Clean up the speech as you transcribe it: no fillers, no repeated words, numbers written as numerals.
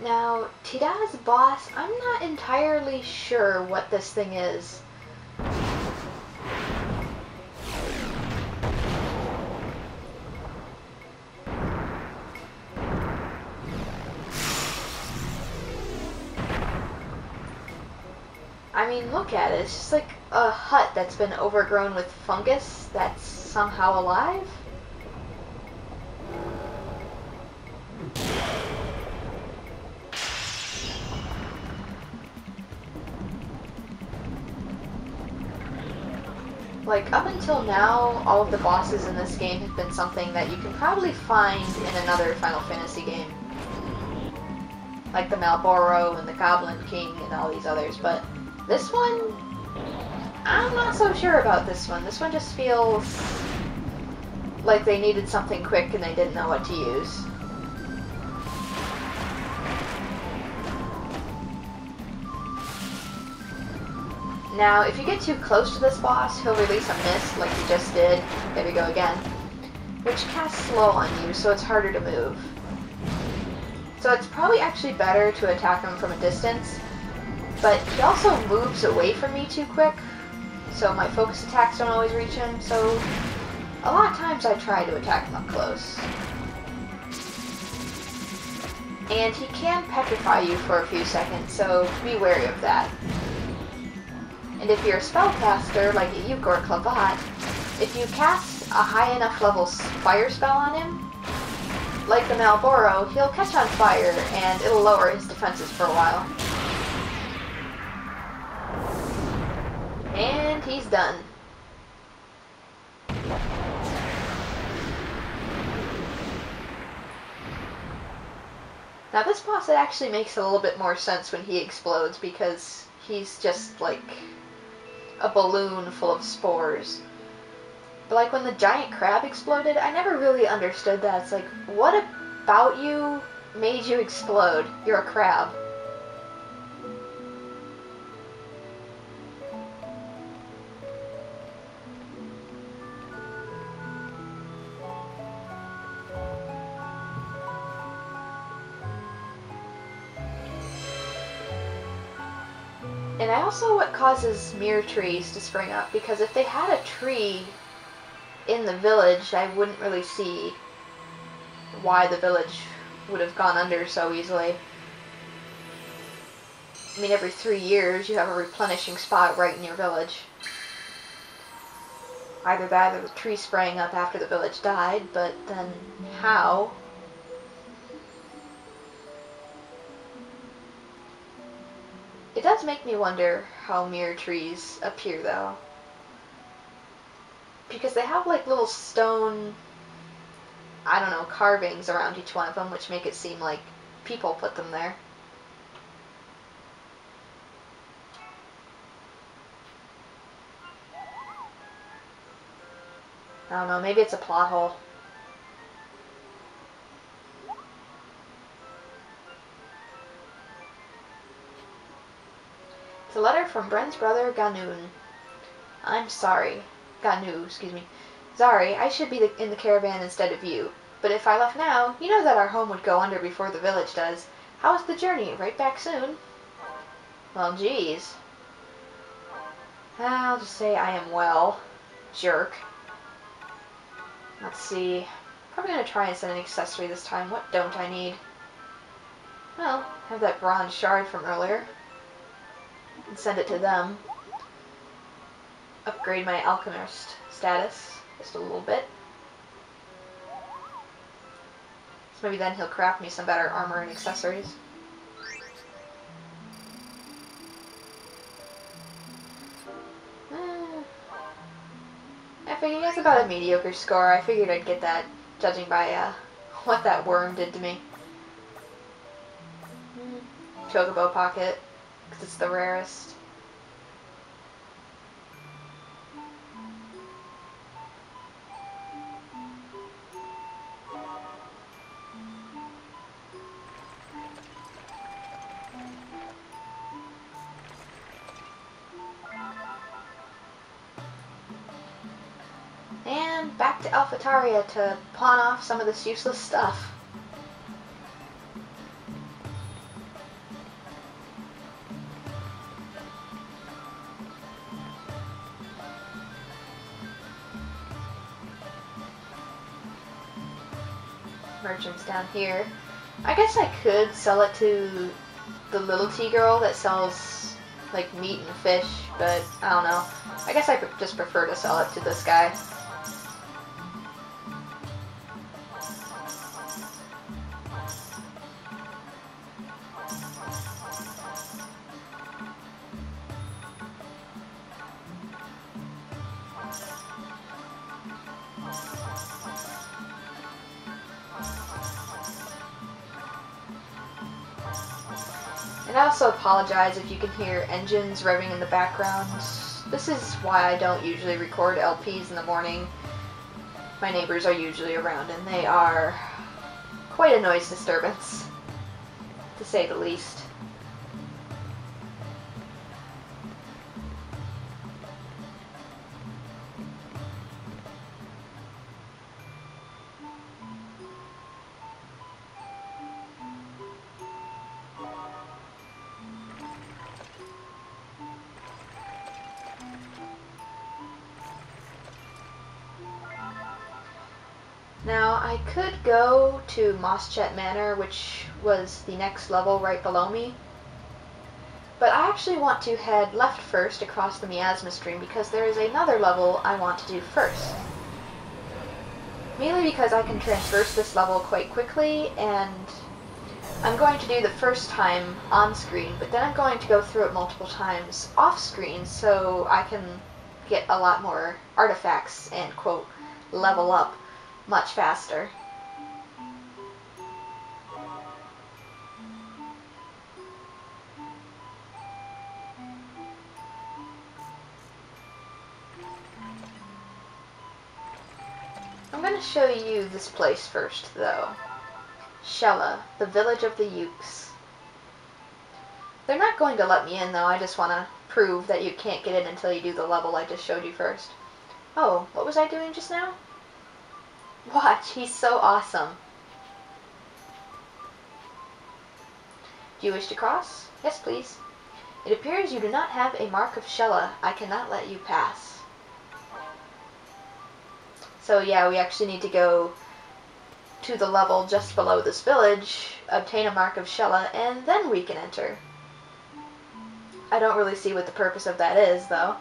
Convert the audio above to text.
Now, Tida's boss, I'm not entirely sure what this thing is. I mean, look at it. It's just like a hut that's been overgrown with fungus that's somehow alive. Like, up until now, all of the bosses in this game have been something that you can probably find in another Final Fantasy game. Like the Malboro and the Goblin King and all these others, but this one, I'm not so sure about this one. This one just feels like they needed something quick and they didn't know what to use. Now, if you get too close to this boss, he'll release a mist like he just did. There we go again. Which casts slow on you, so it's harder to move. So it's probably actually better to attack him from a distance. But he also moves away from me too quick, so my focus attacks don't always reach him, so a lot of times I try to attack him up close. And he can petrify you for a few seconds, so be wary of that. And if you're a spellcaster, like a Yuke or Clavat, if you cast a high enough level fire spell on him, like the Malboro, he'll catch on fire and it'll lower his defenses for a while. And he's done. Now this boss, it actually makes a little bit more sense when he explodes because he's just like a balloon full of spores. But like when the giant crab exploded, I never really understood that. It's like, what about you made you explode? You're a crab. And I also what causes mirror trees to spring up, because if they had a tree in the village, I wouldn't really see why the village would have gone under so easily. I mean, every 3 years you have a replenishing spot right in your village. Either that or the tree sprang up after the village died, but then how? It does make me wonder how mirror trees appear, though. Because they have, like, little stone, I don't know, carvings around each one of them, which make it seem like people put them there. I don't know, maybe it's a plot hole. It's a letter from Bren's brother, Ganoon. I'm sorry. Ganu, excuse me. Sorry, I should be in the caravan instead of you. But if I left now, you know that our home would go under before the village does. How is the journey? Right back soon? Well, geez. I'll just say I am well. Jerk. Let's see. Probably gonna try and send an accessory this time. What don't I need? Well, I have that bronze shard from earlier. And send it to them. Upgrade my alchemist status just a little bit. So maybe then he'll craft me some better armor and accessories. I figured he has about a mediocre score. I figured I'd get that, judging by what that worm did to me. Chocobo pocket, because it's the rarest. And back to Alphataria to pawn off some of this useless stuff. merchants down here. I guess I could sell it to the little tea girl that sells like meat and fish, but I don't know. I guess I just prefer to sell it to this guy. And I also apologize if you can hear engines revving in the background. This is why I don't usually record LPs in the morning. My neighbors are usually around and they are quite a noise disturbance, to say the least. Now, I could go to Moschet Manor, which was the next level right below me, but I actually want to head left first across the Miasma Stream because there is another level I want to do first. Mainly because I can traverse this level quite quickly, and I'm going to do the first time on screen, but then I'm going to go through it multiple times off screen so I can get a lot more artifacts and, quote, level up much faster. I'm going to show you this place first, though. Shella, the village of the Ukes. They're not going to let me in, though. I just want to prove that you can't get in until you do the level I just showed you first. Oh, what was I doing just now? Watch, he's so awesome. Do you wish to cross? Yes, please. It appears you do not have a mark of Shella. I cannot let you pass. So yeah, we actually need to go to the level just below this village, obtain a mark of Shella, and then we can enter. I don't really see what the purpose of that is, though.